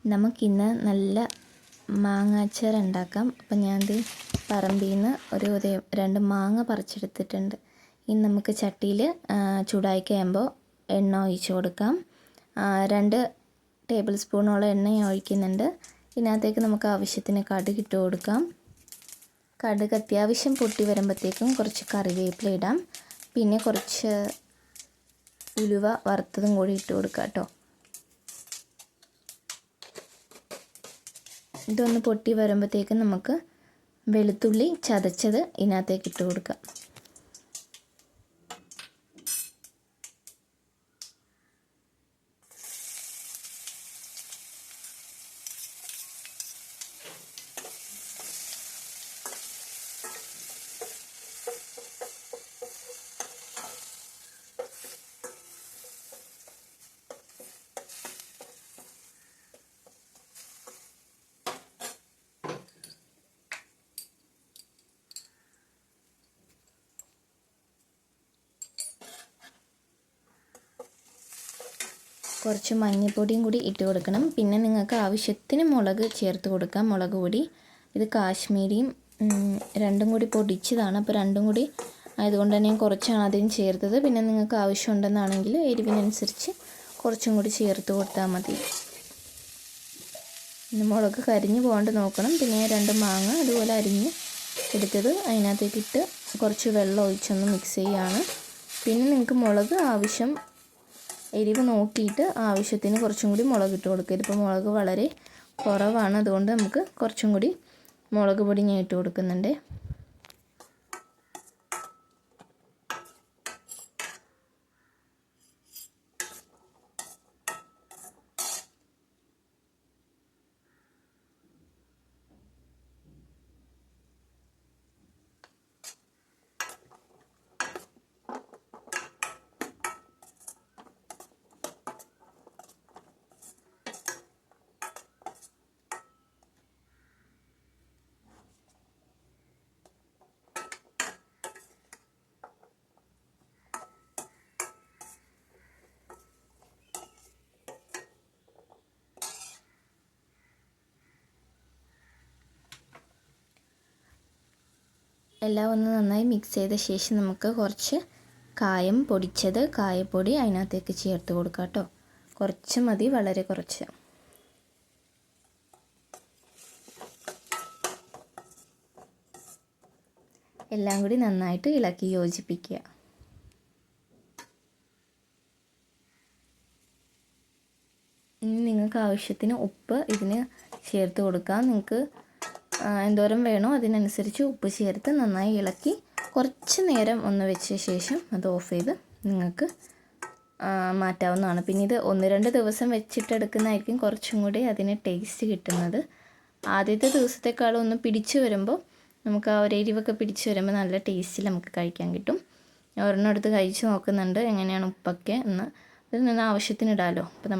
നമുക്കിന്ന് നല്ല മാങ്ങാച്ചാർ ഉണ്ടാക്കാം. അപ്പം ഞാൻ പറമ്പിൽ നിന്ന് ഒരു 2 മാങ്ങ പറിച്ചെടുത്തിട്ടുണ്ട്. ഇനി നമുക്ക് ചട്ടിയിൽ ചൂടായി കഴിയുമ്പോൾ എണ്ണ ഒഴിച്ച് കൊടുക്കാം. 2 ടേബിൾ സ്പൂണോളം എണ്ണ ഒഴിക്കുന്നുണ്ട്. ഇതിനകത്തേക്ക് നമുക്ക് ആവശ്യത്തിന് കടുക് ഇട്ട് കൊടുക്കാം. കടുക് അത്യാവശ്യം പൊട്ടി വരുമ്പോഴത്തേക്കും കുറച്ച് കറിവേപ്പില ഇടാം. പിന്നെ കുറച്ച് ഉലുവ വറുത്തതും കൂടി ഇട്ട് കൊടുക്കാം കേട്ടോ. ഇതൊന്ന് പൊട്ടി വരുമ്പോഴത്തേക്കും നമുക്ക് വെളുത്തുള്ളി ചതച്ചത് ഇതിനകത്തേക്ക് ഇട്ട് കൊടുക്കാം. കുറച്ച് മഞ്ഞൾപ്പൊടിയും കൂടി ഇട്ട് കൊടുക്കണം. പിന്നെ നിങ്ങൾക്ക് ആവശ്യത്തിന് മുളക് ചേർത്ത് കൊടുക്കാം, മുളക് പൊടി. ഇത് കാശ്മീരിയും രണ്ടും കൂടി പൊടിച്ചതാണ്. അപ്പോൾ രണ്ടും കൂടി ആയതുകൊണ്ട് തന്നെ ഞാൻ കുറച്ചാണ് ആദ്യം ചേർത്തത്. പിന്നെ നിങ്ങൾക്ക് ആവശ്യമുണ്ടെന്നാണെങ്കിൽ എരിവിനനുസരിച്ച് കുറച്ചും കൂടി ചേർത്ത് കൊടുത്താൽ മതി. പിന്നെ മുളക് കരിഞ്ഞ് പോകാണ്ട് നോക്കണം. പിന്നെ 2 മാങ്ങ അതുപോലെ അരിഞ്ഞ് എടുത്തത് അതിനകത്തേക്ക് ഇട്ട് കുറച്ച് വെള്ളം ഒഴിച്ചൊന്ന് മിക്സ് ചെയ്യുകയാണ്. പിന്നെ നിങ്ങൾക്ക് മുളക് എരിവ് നോക്കിയിട്ട് ആവശ്യത്തിന് കുറച്ചും കൂടി മുളക് ഇട്ട് കൊടുക്കുക. ഇതിപ്പോൾ മുളക് വളരെ കുറവാണ്, അതുകൊണ്ട് നമുക്ക് കുറച്ചും കൂടി മുളക് പൊടി ഞാൻ ഇട്ട് കൊടുക്കുന്നുണ്ട്. എല്ലാം ഒന്ന് നന്നായി മിക്സ് ചെയ്ത ശേഷം നമുക്ക് കുറച്ച് കായം പൊടിച്ചത്, കായപ്പൊടി അതിനകത്തേക്ക് ചേർത്ത് കൊടുക്കാം കേട്ടോ. കുറച്ച് മതി, വളരെ കുറച്ച്. എല്ലാം കൂടി നന്നായിട്ട് ഇളക്കി യോജിപ്പിക്കുക. ഇനി നിങ്ങൾക്ക് ആവശ്യത്തിന് ഉപ്പ് ഇതിന് ചേർത്ത് കൊടുക്കാം. നിങ്ങൾക്ക് എന്തോരം വേണോ അതിനനുസരിച്ച് ഉപ്പ് ചേർത്ത് നന്നായി ഇളക്കി കുറച്ച് നേരം ഒന്ന് വെച്ച ശേഷം അത് ഓഫ് ചെയ്ത് നിങ്ങൾക്ക് മാറ്റാവുന്നതാണ്. പിന്നെ ഇത് 1-2 ദിവസം വെച്ചിട്ടെടുക്കുന്നതായിരിക്കും കുറച്ചും കൂടി അതിന് ടേസ്റ്റ് കിട്ടുന്നത്. ആദ്യത്തെ ദിവസത്തെക്കാളും ഒന്ന് പിടിച്ചു വരുമ്പോൾ നമുക്ക് ആ ഒരു എരിവൊക്കെ പിടിച്ചു വരുമ്പോൾ നല്ല ടേസ്റ്റിൽ നമുക്ക് കഴിക്കാൻ കിട്ടും. ഒരെണ്ണം എടുത്ത് കഴിച്ച് നോക്കുന്നുണ്ട് എങ്ങനെയാണ് ഉപ്പൊക്കെ എന്ന്. അതിൽ നിന്ന് ആവശ്യത്തിന് ഇടാമല്ലോ. അപ്പോൾ നമ്മൾ